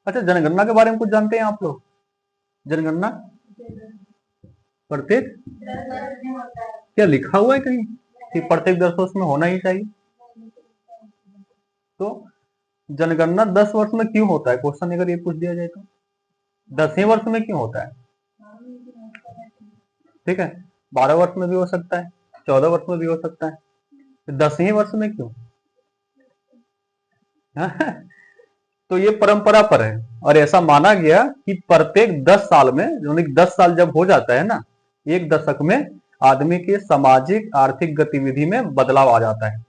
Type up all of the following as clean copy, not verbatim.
अच्छा, जनगणना के बारे में कुछ जानते हैं आप लोग? जनगणना प्रत्येक क्या लिखा हुआ है कहीं कि प्रत्येक 10 वर्ष में होना ही चाहिए? तो जनगणना 10 वर्ष में क्यों होता है? क्वेश्चन अगर ये पूछ दिया जाए तो 10वें वर्ष में क्यों होता है? ठीक है, 12 वर्ष में भी हो सकता है, 14 वर्ष में भी हो सकता है, 10वें वर्ष में क्यों? तो ये परंपरा पर है और ऐसा माना गया कि प्रत्येक 10 साल में, 10 साल जब हो जाता है ना, एक दशक में आदमी के सामाजिक आर्थिक गतिविधि में बदलाव आ जाता है।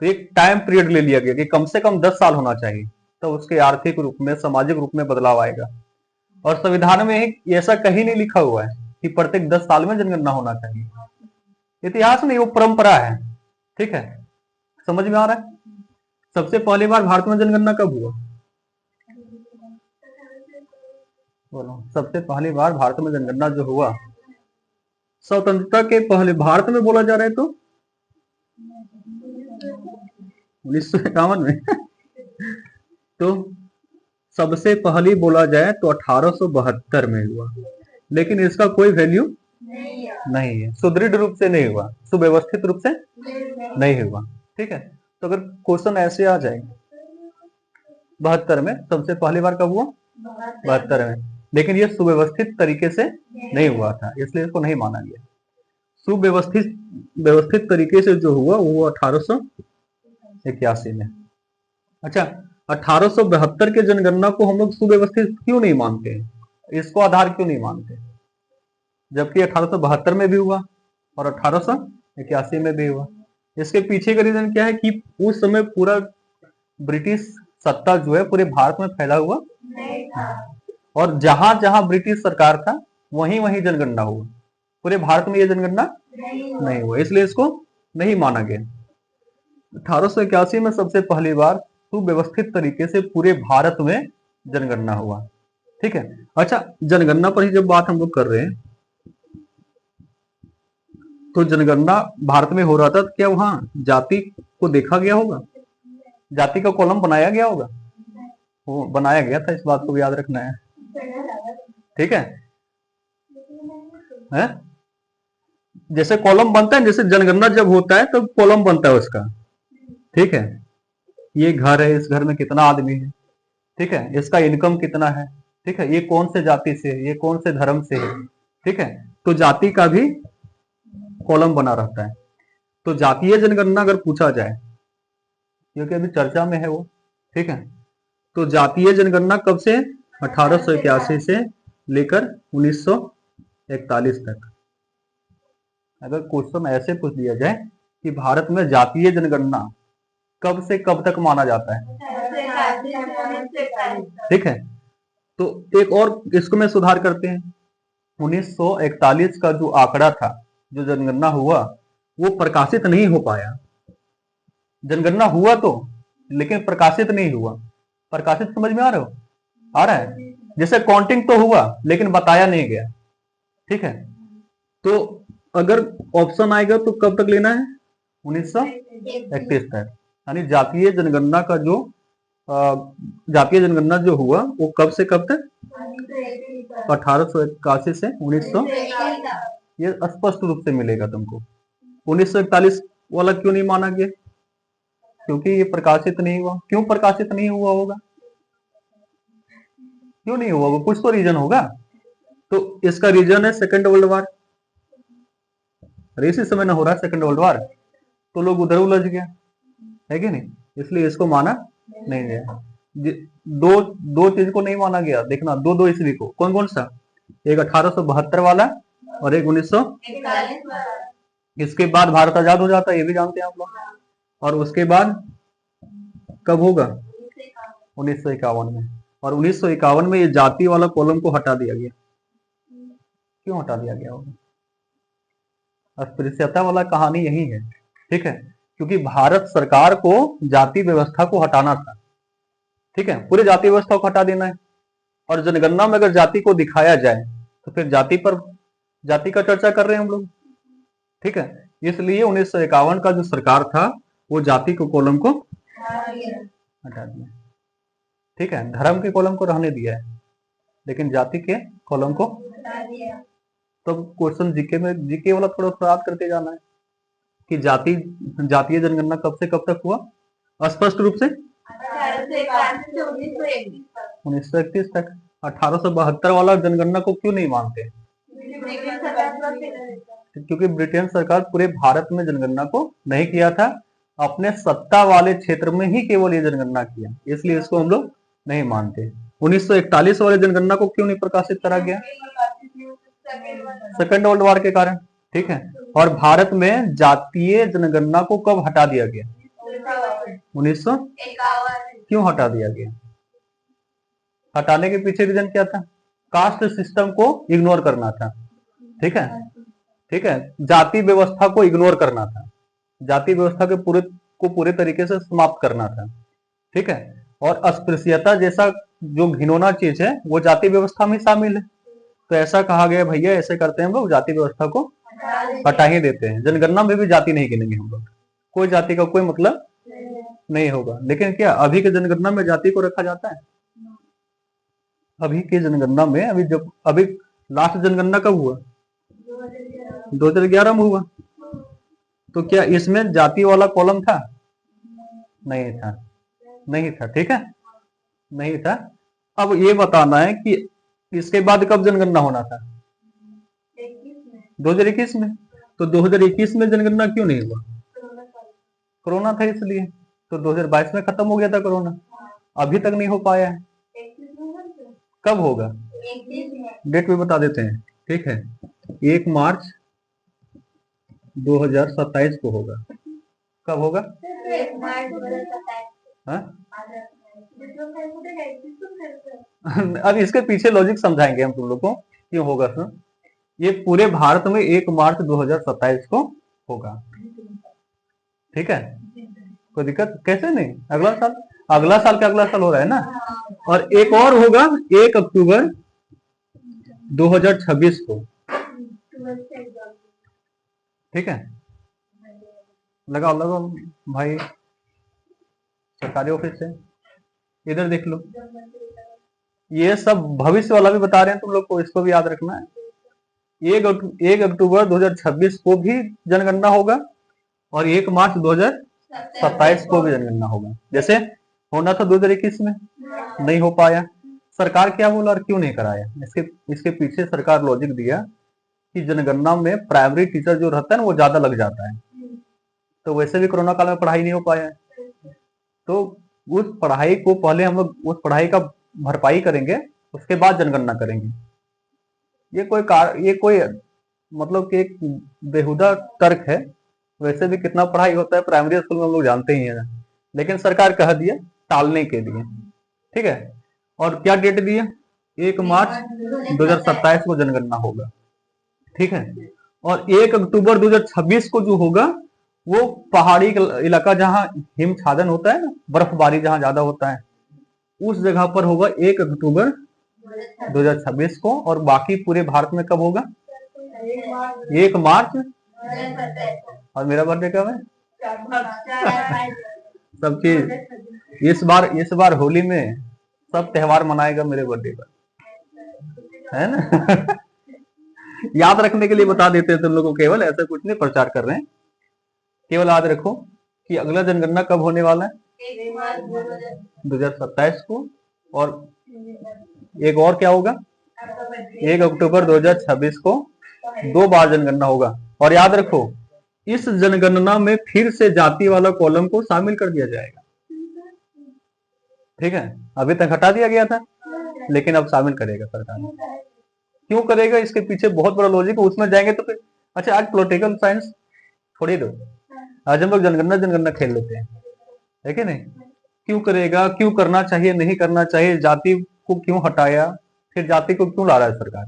तो एक टाइम पीरियड ले लिया गया कि कम से कम 10 साल होना चाहिए, तो उसके आर्थिक रूप में, सामाजिक रूप में बदलाव आएगा। और संविधान में ऐसा कहीं नहीं लिखा हुआ है कि प्रत्येक 10 साल में जनगणना होना चाहिए। इतिहास नहीं, वो परंपरा है। ठीक है, समझ में आ रहा है? सबसे पहली बार भारत में जनगणना कब हुआ? बोलो, सबसे पहली बार भारत में जनगणना जो हुआ स्वतंत्रता के पहले भारत में बोला जा रहा है तो 1951 में। तो सबसे पहली बोला जाए तो 1872 में हुआ, लेकिन इसका कोई वैल्यू नहीं है, सुदृढ़ रूप से नहीं हुआ, सुव्यवस्थित रूप से नहीं हुआ। ठीक है, तो अगर क्वेश्चन ऐसे आ जाए 72 में, सबसे पहली बार कब हुआ? 72 में, लेकिन ये सुव्यवस्थित तरीके से नहीं हुआ था, इसलिए इसको नहीं माना गया। व्यवस्थित तरीके से जो हुआ वो 1881 में। अच्छा, 1872 के जनगणना को हम लोग सुव्यवस्थित क्यों नहीं मानते हैं? इसको आधार क्यों नहीं मानते, जबकि 1872 में भी हुआ और 1881 में भी हुआ? इसके पीछे का रीजन क्या है कि उस समय पूरा ब्रिटिश सत्ता जो है पूरे भारत में फैला हुआ नहीं था, और जहां जहां ब्रिटिश सरकार था वहीं वहीं जनगणना हुआ, पूरे भारत में यह जनगणना नहीं हुआ, इसलिए इसको नहीं माना गया। 1881 में सबसे पहली बार सुव्यवस्थित तरीके से पूरे भारत में जनगणना हुआ। ठीक है, अच्छा, जनगणना पर ही जब बात हम लोग कर रहे हैं, तो जनगणना भारत में हो रहा था, क्या वहां जाति को देखा गया होगा? जाति का कॉलम बनाया गया होगा? वो बनाया गया था, इस बात को भी याद रखना है। ठीक है, जैसे कॉलम बनता है, जैसे जनगणना जब होता है तब कॉलम बनता है उसका। ठीक है, ये घर है, इस घर में कितना आदमी है, ठीक है, इसका इनकम कितना है, ठीक है, ये कौन से जाति से है, ये कौन से धर्म से है, ठीक है, तो जाति का भी कॉलम बना रहता है। तो जातीय जनगणना अगर पूछा जाए, क्योंकि अभी चर्चा में है वो, ठीक है, तो जातीय जनगणना कब से? 1881 से लेकर 1941 तक। अगर क्वेश्चन ऐसे पूछ दिया जाए कि भारत में जातीय जनगणना कब से कब तक माना जाता है, ठीक है, तो एक और इसको में सुधार करते हैं। 1941 का जो आंकड़ा था, जो जनगणना हुआ, वो प्रकाशित नहीं हो पाया। जनगणना हुआ तो, लेकिन प्रकाशित नहीं हुआ। प्रकाशित समझ में आ रहा हो? आ रहा है? जैसे काउंटिंग तो हुआ लेकिन बताया नहीं गया। ठीक है, तो अगर ऑप्शन आएगा तो कब तक लेना है? 1931 तक। यानी जातीय जनगणना का जो जातीय जनगणना जो हुआ वो कब से कब तक? 1881 से 1900। ये स्पष्ट रूप से मिलेगा तुमको। 1941 वाला क्यों नहीं माना गया? क्योंकि ये प्रकाशित नहीं हुआ। क्यों प्रकाशित नहीं हुआ होगा? क्यों नहीं हुआ होगा? कुछ तो रीजन होगा। तो इसका रीजन है सेकेंड वर्ल्ड वॉर। इसी समय ना हो रहा है सेकेंड वर्ल्ड वॉर, तो लोग उधर उलझ गया है कि नहीं, इसलिए इसको माना नहीं गया। दो चीज को नहीं माना गया, देखना, दो ईस्वी को। कौन कौन सा? एक 1872 वाला और एक 1900। इसके बाद भारत आजाद हो जाता है, ये भी जानते हैं आप लोग। और उसके बाद कब होगा? 1951 में। और 1951 में ये जाति वाला कॉलम को हटा दिया गया। क्यों हटा दिया गया होगा? अस्पृश्यता वाला कहानी यही है। ठीक है, क्योंकि भारत सरकार को जाति व्यवस्था को हटाना था। ठीक है, पूरी जाति व्यवस्था को हटा देना है। और जनगणना में अगर जाति को दिखाया जाए तो फिर जाति का चर्चा कर रहे हैं हम लोग। ठीक है, इसलिए 1951 का जो सरकार था वो जाति को कॉलम को हटा दिया। ठीक है, धर्म के कॉलम को रहने दिया है लेकिन जाति के कॉलम को। तो क्वेश्चन जीके में, जीके वाला थोड़ा थोड़ा याद करते जाना है कि जातीय जनगणना कब से कब तक हुआ, स्पष्ट रूप से 1931 तक। 1872 वाला जनगणना को क्यों नहीं मानते? क्योंकि ब्रिटेन सरकार पूरे भारत में जनगणना को नहीं किया था, अपने सत्ता वाले क्षेत्र में ही केवल ये जनगणना किया, इसलिए इसको हम लोग नहीं मानते। 1941 वाले जनगणना को क्यों नहीं प्रकाशित करा गया? सेकेंड वर्ल्ड वॉर के कारण। ठीक है, और भारत में जातीय जनगणना को कब हटा दिया गया? 1951। क्यों हटा दिया गया? हटाने के पीछे रीजन क्या था? कास्ट सिस्टम को इग्नोर करना था। ठीक है, ठीक है, जाति व्यवस्था को इग्नोर करना था, जाति व्यवस्था के पूरे तरीके से समाप्त करना था। ठीक है, और अस्पृश्यता जैसा जो घिनौना चीज है वो जाति व्यवस्था में शामिल है। तो ऐसा कहा गया, भैया ऐसे करते हैं हम लोग, जाति व्यवस्था को हटा ही देते हैं, जनगणना में भी जाति नहीं गिनेंगे हम लोग, कोई जाति का कोई मतलब नहीं होगा। लेकिन क्या अभी के जनगणना में जाति को रखा जाता है? अभी के जनगणना में, अभी लास्ट जनगणना कब हुआ? 2011 में हुआ। तो क्या इसमें जाति वाला कॉलम था? नहीं था, नहीं था। ठीक है, नहीं था। अब ये बताना है कि इसके बाद कब जनगणना होना था? 2021 में। तो 2021 में जनगणना क्यों नहीं हुआ? कोरोना था इसलिए। तो 2022 में खत्म हो गया था कोरोना, अभी तक नहीं हो पाया है। कब होगा? डेट भी बता देते हैं। ठीक है, 1 मार्च 2027 को होगा। कब होगा? अब इसके पीछे लॉजिक समझाएंगे हम तुम लोग को क्यों होगा सर। ये पूरे भारत में 1 मार्च 2027 को होगा। ठीक है, कोई दिक्कत? कैसे नहीं, अगला साल, अगला साल का अगला साल हो रहा है ना। और एक और होगा 1 अक्टूबर 2026 को। ठीक है, लगाओ लगाओ भाई, सरकारी ऑफिस से इधर देख लो। ये सब भविष्य वाला भी बता रहे हैं तुम लोग को, इसको भी याद रखना है। 1 अक्टूबर 2026 को भी जनगणना होगा और 1 मार्च 2027 को भी जनगणना होगा। जैसे होना था 2021 में, नहीं हो पाया। सरकार क्या बोला और क्यों नहीं कराया? इसके पीछे सरकार लॉजिक दिया कि जनगणना में प्राइमरी टीचर जो रहता है ना वो ज्यादा लग जाता है, तो वैसे भी कोरोना काल में पढ़ाई नहीं हो पाया, तो उस पढ़ाई को पहले हम लोग उस पढ़ाई का भरपाई करेंगे, उसके बाद जनगणना करेंगे। ये कोई मतलब कि एक बेहुदा तर्क है। वैसे भी कितना पढ़ाई होता है प्राइमरी स्कूल में हम लोग जानते ही हैं, लेकिन सरकार कह दिया टालने के लिए। ठीक है, और क्या डेट दिया? 1 मार्च 2027 को जनगणना होगा। ठीक है, और 1 अक्टूबर 2026 को जो होगा वो पहाड़ी इलाका जहां हिमछादन होता है ना, बर्फबारी जहां ज्यादा होता है, उस जगह पर होगा 1 अक्टूबर 2026 को। और बाकी पूरे भारत में कब होगा? 1 मार्च। और मेरा बर्थडे कब है? सब चीज इस बार होली में सब त्योहार मनाएगा मेरे बर्थडे पर, है ना। याद रखने के लिए बता देते हैं तुम लोगों को, केवल ऐसा कुछ नहीं प्रचार कर रहे हैं, केवल याद रखो कि अगला जनगणना कब होने वाला है? 2027 को। और एक और क्या होगा? 1 अक्टूबर 2026 को 2 बार जनगणना होगा। और याद रखो इस जनगणना में फिर से जाति वाला कॉलम को शामिल कर दिया जाएगा। ठीक है, अभी तक हटा दिया गया था लेकिन अब शामिल करेगा सरकार। क्यों करेगा? इसके पीछे बहुत बड़ा लॉजिक है, उसमें जाएंगे तो फिर। अच्छा, आज पॉलिटिकल साइंस छोड़ दो, आज हम लोग जनगणना खेल लेते हैं, है कि नहीं? क्यों करेगा, क्यों करना चाहिए, नहीं करना चाहिए, जाति को क्यों हटाया, फिर जाति को क्यों ला रहा है सरकार?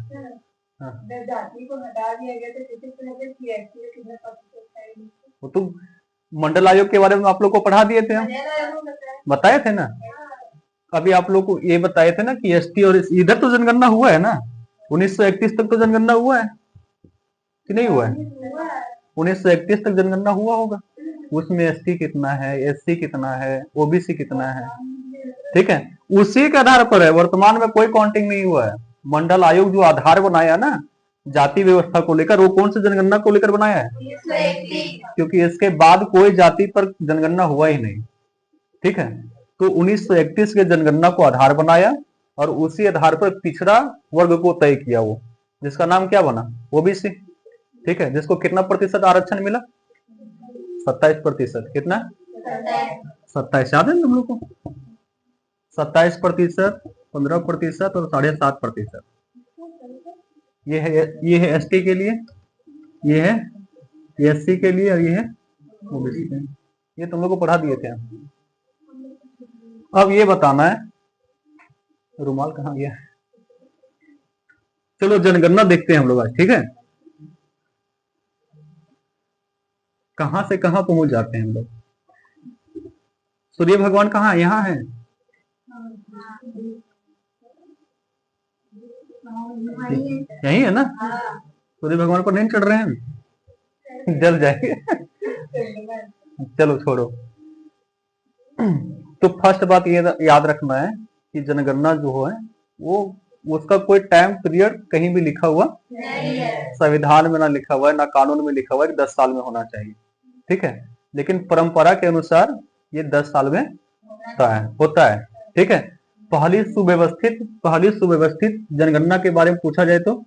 जाति को हटा दिया गया तो वो तो मंडल आयोग के बारे में आप लोग को पढ़ा दिए थे, हम बताए थे ना। अभी आप लोग को ये बताए थे ना कि एसटी और इधर तो जनगणना हुआ है ना, 1931 तक तो जनगणना हुआ है कि नहीं हुआ है? 1931 तक जनगणना हुआ होगा। उसमें एसटी कितना है, एससी कितना है, ओबीसी कितना है, ठीक है, उसी के आधार पर है, वर्तमान में कोई काउंटिंग नहीं हुआ है। मंडल आयोग जो आधार बनाया ना जाति व्यवस्था को लेकर, वो कौन सी जनगणना को लेकर बनाया है? क्योंकि इसके बाद कोई जाति पर जनगणना हुआ ही नहीं। ठीक है, तो 1931 के जनगणना को आधार बनाया और उसी आधार पर पिछड़ा वर्ग को तय किया, वो जिसका नाम क्या बना? ओबीसी। ठीक है, जिसको कितना प्रतिशत आरक्षण मिला? 27%। कितना? 27। याद है हम लोग को? 27%, 15% और 7.5%। ये है एसटी के लिए, ये है एससी के लिए और ये है ओबीसी के लिए। ये तुम लोग को पढ़ा दिए थे। अब ये बताना है, रुमाल कहाँ गया? चलो जनगणना देखते हैं हम लोग आज। ठीक है, कहां से कहां पहुंच जाते हैं हम लोग। सूर्य भगवान कहाँ? यहाँ है। यही है ना? सूर्य भगवान पर नहीं चढ़ रहे हैं, जल जाएंगे। चलो छोड़ो। तो फर्स्ट बात ये याद रखना है कि जनगणना जो है वो उसका कोई टाइम पीरियड कहीं भी लिखा हुआ नहीं है, संविधान में ना लिखा हुआ है ना कानून में लिखा हुआ है कि 10 साल में होना चाहिए। ठीक है, लेकिन परंपरा के अनुसार ये 10 साल में होता है। ठीक है, पहली सुव्यवस्थित जनगणना के बारे में पूछा जाए तो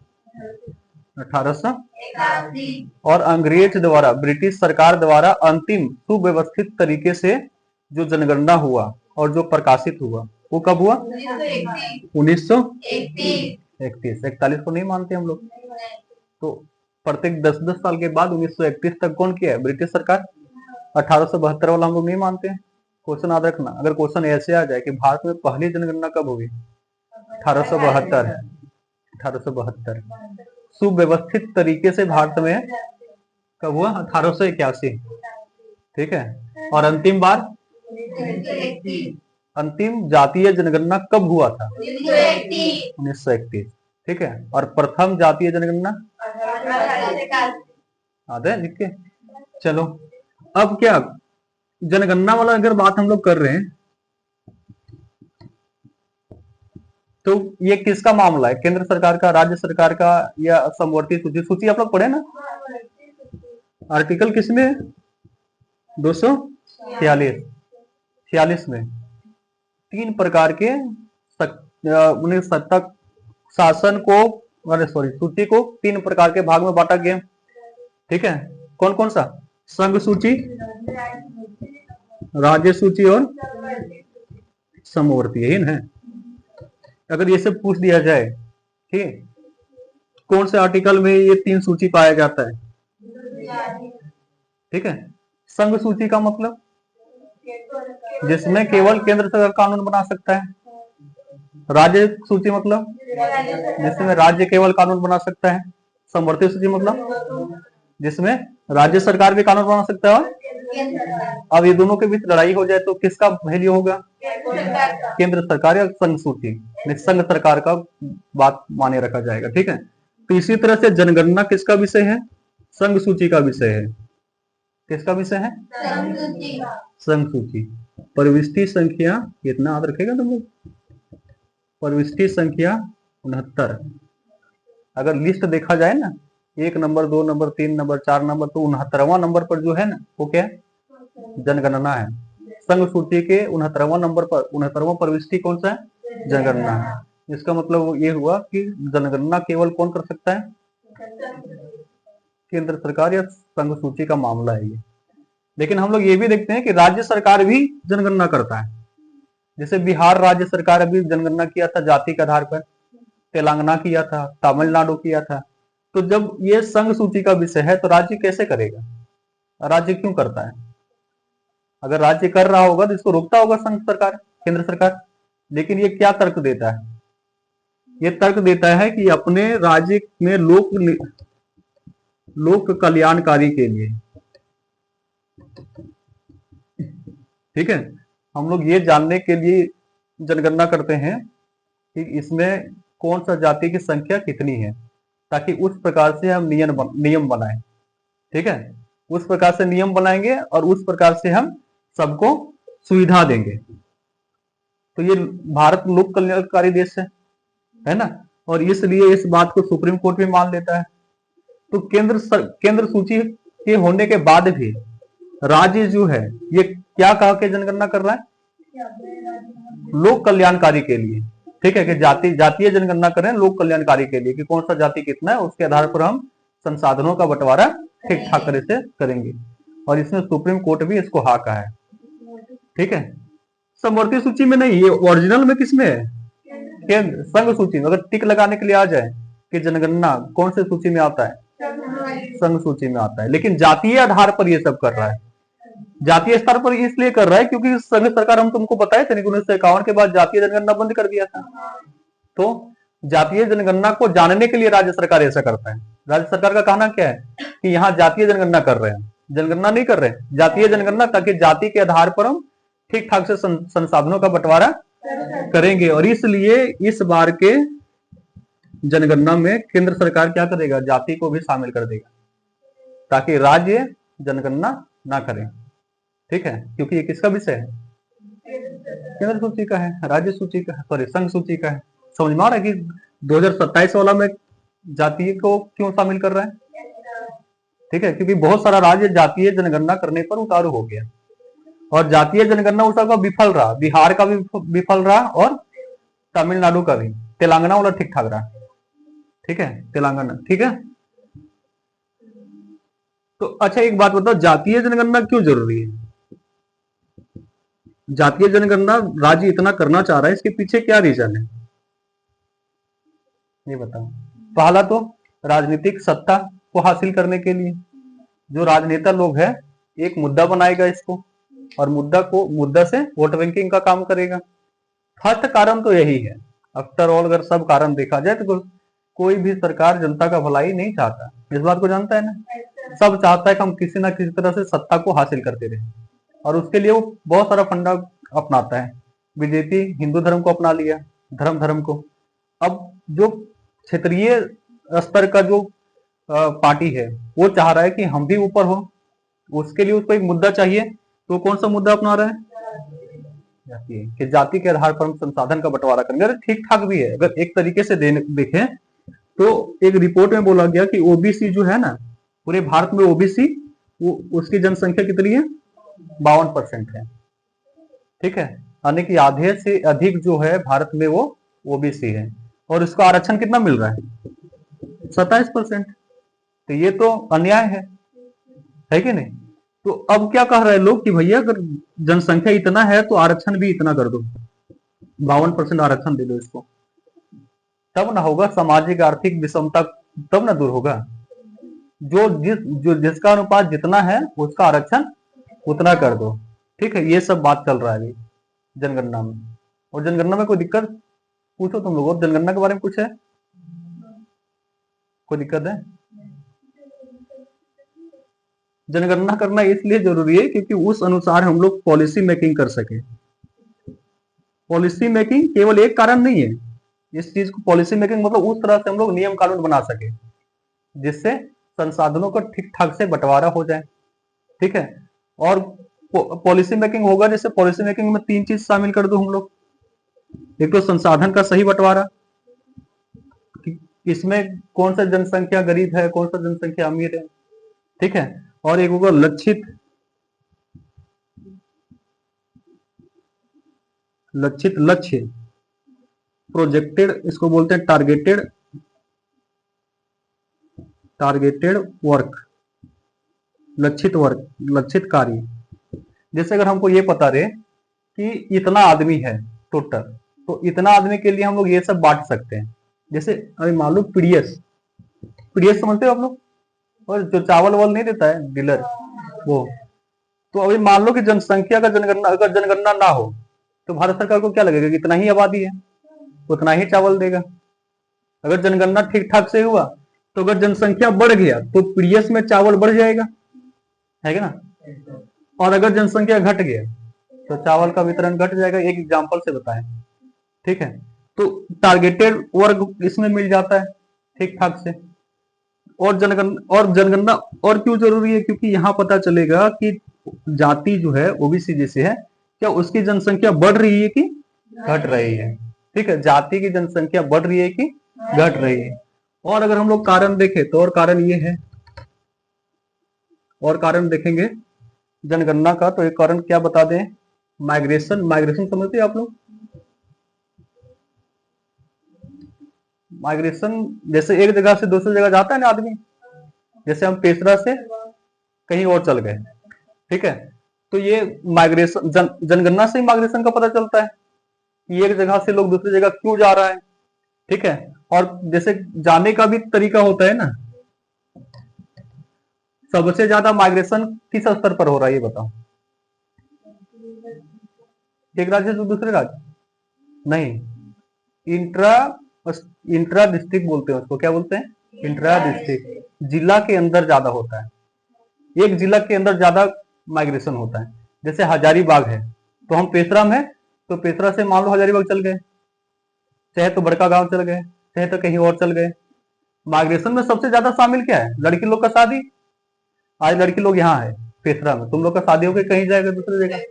1881 और अंग्रेज द्वारा, ब्रिटिश सरकार द्वारा अंतिम सुव्यवस्थित तरीके से जो जनगणना हुआ और जो प्रकाशित हुआ वो कब हुआ? 1931। 41 को नहीं मानते हम लोग, तो प्रत्येक 10-10 साल के बाद 1931 तक कौन किया है? ब्रिटिश सरकार। 1872 वाला हम लोग नहीं मानते हैं। क्वेश्चन याद रखना, अगर क्वेश्चन ऐसे आ जाए कि भारत में पहली जनगणना कब हुई? 1872। सुव्यवस्थित तरीके से भारत में कब हुआ? 1881। ठीक है, और अंतिम बार अंतिम जातीय जनगणना कब हुआ था? 1931। ठीक है, और प्रथम जातीय जनगणना आधे लिख के। चलो अब क्या जनगणना वाला अगर बात हम लोग कर रहे हैं तो ये किसका मामला है? केंद्र सरकार का, राज्य सरकार का, या समवर्ती सूची? सूची आप लोग पढ़े ना? आर्टिकल किसमें? 246 में 3 प्रकार के सत्ता शासन को, सूची को 3 प्रकार के भाग में बांटा गया। ठीक है, कौन कौन सा? संघ सूची, राज्य सूची और समवर्ती, यही है। अगर ये सब पूछ दिया जाए, ठीक, कौन से आर्टिकल में ये 3 सूची पाया जाता है? ठीक है, संघ सूची का मतलब जिसमें केवल केंद्र सरकार कानून बना सकता है। राज्य सूची मतलब जिसमें राज्य केवल कानून बना सकता है। समवर्ती सूची मतलब जिसमें राज्य सरकार भी कानून बना सकता है। अब ये दोनों के बीच लड़ाई हो जाए तो किसका वैल्यू होगा? केंद्र सरकार या संघ सूची? संघ सरकार का बात माने रखा जाएगा। ठीक है, तो इसी तरह से जनगणना किसका विषय है? संघ सूची का विषय है। किसका विषय है? संघ सूची। प्रविष्टि संख्या कितना याद रखेगा तुम लोग? प्रविष्टि संख्या 69। अगर लिस्ट देखा जाए ना, 1 नंबर, 2 नंबर, 3 नंबर, 4 नंबर, तो 69वां नंबर पर जो है ना वो क्या है? जनगणना है। संघ सूची के 69वां नंबर पर 69वां प्रविष्टि कौन सा है? जनगणना है। इसका मतलब ये हुआ कि जनगणना केवल कौन कर सकता है? केंद्र सरकार या संघ सूची का मामला है ये। लेकिन हम लोग ये भी देखते हैं कि राज्य सरकार भी जनगणना करता है। जैसे बिहार राज्य सरकार अभी जनगणना किया था जाति के आधार पर, तेलंगाना किया था, तमिलनाडु किया था। तो जब ये संघ सूची का विषय है तो राज्य कैसे करेगा? राज्य क्यों करता है? अगर राज्य कर रहा होगा तो इसको रोकता होगा संघ सरकार, केंद्र सरकार। लेकिन ये क्या तर्क देता है? ये तर्क देता है कि अपने राज्य में लोक कल्याणकारी के लिए। ठीक है, हम लोग ये जानने के लिए जनगणना करते हैं कि इसमें कौन सा जाति की संख्या कितनी है, ताकि उस प्रकार से हम नियम बनाएं। ठीक है, उस प्रकार से नियम बनाएंगे और उस प्रकार से हम सबको सुविधा देंगे। तो ये भारत लोक कल्याणकारी देश है ना, और इसलिए इस बात को सुप्रीम कोर्ट भी मान लेता है। तो केंद्र सूची के होने के बाद भी राज्य जो है ये क्या कहा के जनगणना कर रहा है, लोक कल्याणकारी के लिए, ठीक है, कि जातीय जनगणना करें लोक कल्याणकारी के लिए, कि कौन सा जाति कितना है उसके आधार पर हम संसाधनों का बंटवारा ठीक ठाक तरह से करेंगे। और इसमें सुप्रीम कोर्ट भी इसको हाँ कहा है, ठीक है। समवर्ती सूची में नहीं, ये ओरिजिनल में किसमें है, केंद्र संघ सूची में। अगर टिक लगाने के लिए आ जाए कि जनगणना कौन से सूची में आता है, संघ सूची में आता है, लेकिन जातीय आधार पर ये सब कर रहा है। जातीय स्तर पर इसलिए कर रहा है क्योंकि संघ सरकार, हम तुमको बताए थे 1951 के बाद जातीय जनगणना बंद कर दिया था। तो जातीय जनगणना को जानने के लिए राज्य सरकार ऐसा करता है। राज्य सरकार का कहना क्या है कि यहाँ जातीय जनगणना कर रहे हैं, जनगणना नहीं कर रहे, जातीय जनगणना, ताकि जाति के आधार पर हम ठीक ठाक से संसाधनों का बंटवारा करेंगे। और इसलिए इस बार के जनगणना में केंद्र सरकार क्या करेगा, जाति को भी शामिल कर देगा, ताकि राज्य जनगणना ना करें, ठीक है, क्योंकि ये किसका विषय है, केंद्र सूची का है, राज्य सूची का, सॉरी संघ सूची का है। समझ में आ रहा है कि 2027 वाला में जातीय को क्यों शामिल कर रहा है, ठीक है, क्योंकि बहुत सारा राज्य जातीय जनगणना करने पर उतारू हो गया, और जातीय जनगणना उस का विफल रहा, बिहार का भी विफल रहा और तमिलनाडु का भी, तेलंगाना वाला ठीक ठाक रहा, ठीक है, तेलंगाना, ठीक है। तो अच्छा एक बात बताओ, जातीय जनगणना क्यों जरूरी है, जातीय जनगणना राज्य इतना करना चाह रहा है, इसके पीछे क्या रीजन है, ये बताओ। पहला तो राजनीतिक सत्ता को हासिल करने के लिए जो राजनेता लोग हैं एक मुद्दा बनाएगा इसको, और मुद्दा से वोट बैंकिंग का काम करेगा। फर्स्ट कारण तो यही है। आफ्टर ऑल अगर सब कारण देखा जाए तो कोई भी सरकार जनता का भलाई नहीं चाहता, इस बात को जानता है ना। सब चाहता है कि हम किसी ना किसी तरह से सत्ता को हासिल करते रहे, और उसके लिए वो बहुत सारा फंडा अपनाता है। बीजेपी हिंदू धर्म को अपना लिया, धर्म को। अब जो क्षेत्रीय स्तर का जो पार्टी है वो चाह रहा है कि हम भी ऊपर हो, उसके लिए उसको एक मुद्दा चाहिए। तो कौन सा मुद्दा अपना रहा है, कि जाति के आधार पर हम संसाधन का बंटवारा करेंगे। अरे ठीक ठाक भी है, अगर एक तरीके से देखें तो एक रिपोर्ट में बोला गया कि ओबीसी जो है ना, पूरे भारत में ओबीसी उसकी जनसंख्या कितनी है, 52% है, ठीक है, यानी कि आधे से अधिक जो है भारत में वो ओबीसी है, और इसका आरक्षण कितना मिल रहा है, 27%। तो ये तो अन्याय है कि नहीं। तो अब क्या कह रहे हैं लोग कि भैया अगर जनसंख्या इतना है तो आरक्षण भी इतना कर दो, 52% आरक्षण दे दो इसको, तब ना होगा सामाजिक आर्थिक विषमता, तब ना दूर होगा। जिसका अनुपात जितना है उसका आरक्षण उतना कर दो, ठीक है। ये सब बात चल रहा है अभी जनगणना में। और जनगणना में कोई दिक्कत पूछो तुम लोग, जनगणना के बारे में कुछ है, कोई दिक्कत है? जनगणना करना इसलिए जरूरी है क्योंकि उस अनुसार हम लोग पॉलिसी मेकिंग कर सके। पॉलिसी मेकिंग केवल एक कारण नहीं है, इस चीज को पॉलिसी मेकिंग मतलब उस तरह से हम लोग नियम कानून बना सके जिससे संसाधनों का ठीक ठाक से बंटवारा हो जाए, ठीक है। और पॉलिसी मेकिंग होगा, जैसे पॉलिसी मेकिंग में 3 चीज शामिल कर दो हम लोग। एक तो संसाधन का सही बंटवारा, इसमें कौन सा जनसंख्या गरीब है, कौन सा जनसंख्या अमीर है, ठीक है। और एक होगा लक्षित लक्ष्य, प्रोजेक्टेड, इसको बोलते हैं टारगेटेड वर्क, लक्षित कार्य। जैसे अगर हमको ये पता रहे कि इतना आदमी है टोटल, तो इतना आदमी के लिए हम लोग ये सब बांट सकते हैं। जैसे अभी मान लो पीडीएस समझते हो आप लोग, और जो चावल वाल नहीं देता है डीलर वो, तो अभी मान लो कि जनसंख्या का अगर जनगणना ना हो तो भारत सरकार को क्या लगेगा कि इतना ही आबादी है, उतना ही चावल देगा। अगर जनगणना ठीक ठाक से हुआ तो अगर जनसंख्या बढ़ गया तो पीडीएस में चावल बढ़ जाएगा, है ना। और अगर जनसंख्या घट गया तो चावल का वितरण घट जाएगा, एक एग्जांपल से बताएं, ठीक है। तो टारगेटेड वर्ग इसमें मिल जाता है ठीक ठाक से। और जनगणना और क्यों जरूरी है, क्योंकि यहाँ पता चलेगा कि जाति जो है ओबीसी जैसे है, क्या उसकी जनसंख्या बढ़ रही है कि घट रही है। ठीक है, जाति की जनसंख्या बढ़ रही है कि घट रही है। और अगर हम लोग कारण देखें तो और कारण ये है, और कारण देखेंगे जनगणना का, तो एक कारण क्या बता दें, माइग्रेशन। माइग्रेशन समझते हैं आप लोग? माइग्रेशन जैसे एक जगह से दूसरी जगह जाता है ना आदमी, जैसे हम पेशरा से कहीं और चल गए, ठीक है, तो ये माइग्रेशन जनगणना से ही माइग्रेशन का पता चलता है कि एक जगह से लोग दूसरी जगह क्यों जा रहा है। ठीक है, और जैसे जाने का भी तरीका होता है ना, सबसे ज्यादा माइग्रेशन किस स्तर पर हो रहा है ये बताओ? एक राज्य से दूसरे राज्य नहीं, इंट्रा इंट्रा डिस्ट्रिक्ट बोलते हैं उसको, क्या बोलते हैं? Intra district. जिला के अंदर ज्यादा होता है, एक जिला के अंदर ज्यादा माइग्रेशन होता है। जैसे हजारीबाग है तो हम पेशरा में है, तो पेशरा से मान लो हजारीबाग चल गए, चाहे तो बड़का गांव चल गए, चाहे तो कहीं और चल गए। माइग्रेशन में सबसे ज्यादा शामिल क्या है? लड़की लोग का शादी। आज लड़की लोग यहाँ है पेशरा में, तुम लोग का शादी होकर कहीं जाएगा दूसरी जगह,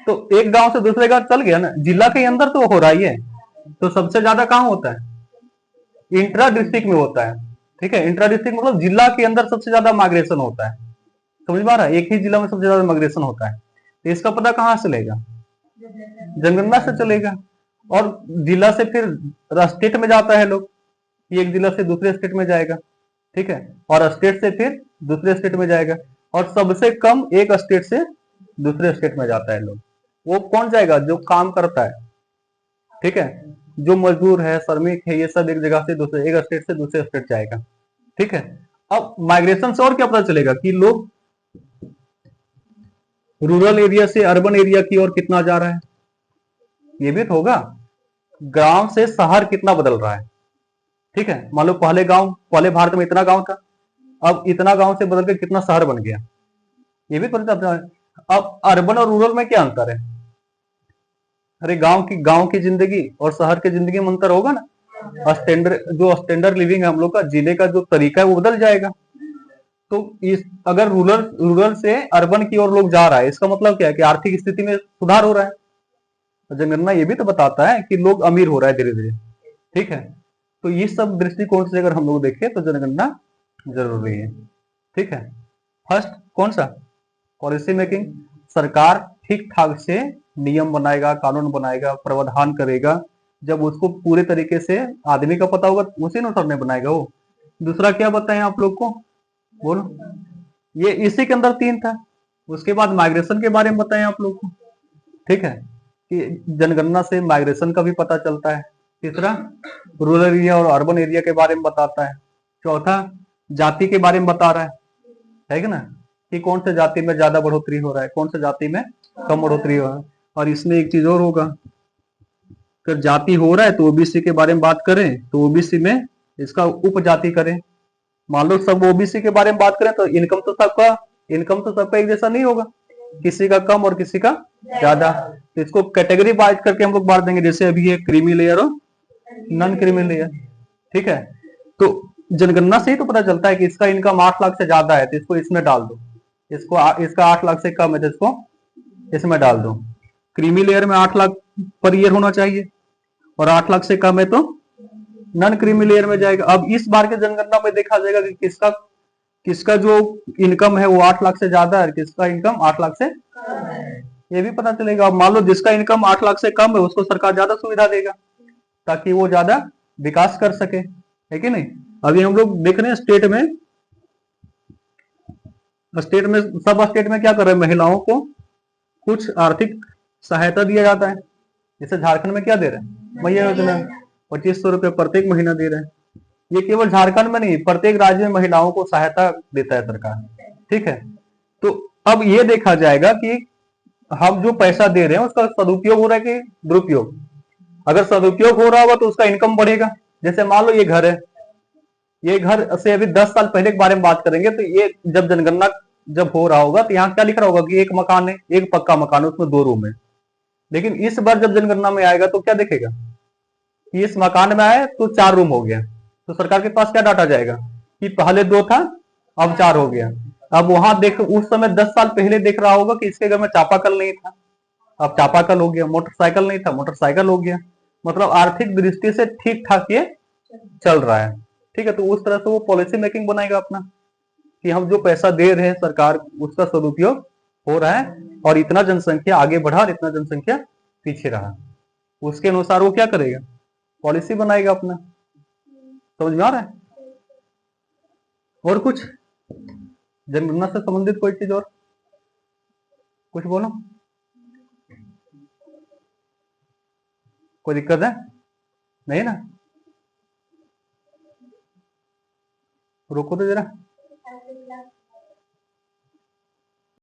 तो एक गांव से दूसरे गांव चल गया ना, जिला के अंदर तो हो रहा ही है। तो सबसे ज्यादा कहाँ होता है? इंट्रा डिस्ट्रिक्ट में होता है। ठीक है, इंट्रा डिस्ट्रिक्ट मतलब जिला के अंदर सबसे ज्यादा माइग्रेशन होता है। समझ में आ रहा है? एक ही जिला में सबसे ज्यादा माइग्रेशन होता है, तो इसका पता कहाँ से चलेगा? जनगणना से चलेगा। और जिला से फिर स्टेट में जाता है लोग, एक जिला से दूसरे स्टेट में जाएगा, ठीक है, और स्टेट से फिर दूसरे स्टेट में जाएगा, और सबसे कम एक स्टेट से दूसरे स्टेट में जाता है लोग। वो कौन जाएगा? जो काम करता है, ठीक है, जो मजदूर है, श्रमिक है, ये सब एक जगह से दूसरे, एक स्टेट से दूसरे स्टेट जाएगा। ठीक है, अब माइग्रेशन से और क्या पता चलेगा कि लोग रूरल एरिया से अर्बन एरिया की ओर कितना जा रहा है, ये भी तो होगा। गांव से शहर कितना बदल रहा है। ठीक है, मान लो पहले भारत में इतना गांव था, अब इतना गांव से बदल के कितना शहर बन गया, ये भी पता चलता है। अब अर्बन और रूरल में क्या अंतर है? अरे गांव की जिंदगी और शहर की जिंदगी में अंतर होगा ना। स्टैंडर्ड लिविंग है हम लोग का, जीने का जो तरीका है वो बदल जाएगा। तो अगर रूरल से अर्बन की ओर लोग जा रहा है, इसका मतलब क्या है कि आर्थिक स्थिति में सुधार हो रहा है। तो जनगणना ये भी तो बताता है कि लोग अमीर हो रहा है धीरे धीरे। ठीक है, तो ये सब दृष्टिकोण से अगर हम लोग देखें तो जनगणना जरूरी है। ठीक है, फर्स्ट कौन सा? Policy making. सरकार ठीक ठाक से नियम बनाएगा, कानून बनाएगा, प्रावधान करेगा, जब उसको पूरे तरीके से आदमी का पता होगा उसी अनुसार नहीं बनाएगा वो। दूसरा क्या बताएं आप लोग को, बोलो? ये इसी के अंदर 3 था। उसके बाद माइग्रेशन के बारे में बताएं आप लोग को। ठीक है, कि जनगणना से माइग्रेशन का भी पता चलता है। तीसरा, रूरल एरिया और अर्बन एरिया के बारे में बताता है। चौथा, जाति के बारे में बता रहा है कि ना, कि कौन से जाति में ज्यादा बढ़ोतरी हो रहा है, कौन से जाति में कम बढ़ोतरी हो रहा है। और इसमें एक चीज और होगा, अगर जाति हो रहा है तो ओबीसी के बारे में बात करें तो ओबीसी में इसका उपजाति करें। मान लो सब ओबीसी के बारे में बात करें तो इनकम तो सबका एक जैसा नहीं होगा, किसी का कम और किसी का ज्यादा। तो इसको कैटेगरी वाइज करके हम लोग बांट देंगे, जैसे अभी ये क्रीमी लेयर और नॉन क्रीमी लेयर। ठीक है, तो जनगणना से ही तो पता चलता है कि इसका इनकम 8 लाख से ज्यादा है तो इसको इसमें डाल दो, इसका 8 लाख से कम है तो इसको इसमें डाल दो। क्रीमी लेयर में 8 लाख पर ईयर होना चाहिए, और 8 लाख से कम है तो नॉन क्रीमी लेयर में जाएगा। अब इस बार के जनगणना में देखा जाएगा कि किसका जो इनकम है वो 8 लाख से ज्यादा है, किसका इनकम 8 लाख से, ये भी पता चलेगा। अब मान लो जिसका इनकम 8 लाख से कम है उसको सरकार ज्यादा सुविधा देगा ताकि वो ज्यादा विकास कर सके, है कि नहीं। अभी हम लोग देख रहे हैं स्टेट में सब स्टेट में क्या कर रहे हैं, महिलाओं को कुछ आर्थिक सहायता दिया जाता है। जैसे झारखंड में क्या दे रहे हैं, मैया योजना 2500 रुपये प्रत्येक महीना दे रहे हैं। ये केवल झारखंड में नहीं, प्रत्येक राज्य में महिलाओं को सहायता देता है सरकार। ठीक है, तो अब ये देखा जाएगा कि हम जो पैसा दे रहे हैं उसका सदुपयोग हो रहा है कि दुरुपयोग। अगर सदुपयोग हो रहा होगा तो उसका इनकम बढ़ेगा। जैसे मान लो ये घर है, ये घर से अभी 10 साल पहले के बारे में बात करेंगे तो ये जब जनगणना जब हो रहा होगा तो यहाँ क्या लिख रहा होगा कि एक मकान है, एक पक्का मकान है, उसमें 2 रूम है। लेकिन इस बार जब जनगणना में आएगा तो क्या देखेगा कि इस मकान में आए तो 4 रूम हो गया। तो सरकार के पास क्या डाटा जाएगा कि पहले 2 था अब 4 हो गया। अब वहां देख, उस समय 10 साल पहले देख रहा होगा कि इसके घर में चापाकल नहीं था, अब चापाकल हो गया, मोटरसाइकिल नहीं था मोटरसाइकिल हो गया। मतलब आर्थिक दृष्टि से ठीक ठाक ये चल रहा है। ठीक है, तो उस तरह से वो पॉलिसी मेकिंग बनाएगा अपना कि हम जो पैसा दे रहे हैं सरकार, उसका सदुपयोग हो रहा है और इतना जनसंख्या आगे बढ़ा और इतना जनसंख्या पीछे रहा, उसके अनुसार वो क्या करेगा, पॉलिसी बनाएगा अपना। समझ में आ रहा है? और कुछ जनगणना से संबंधित कोई चीज और कुछ बोलो, कोई दिक्कत है? नहीं ना? रुको तो जरा।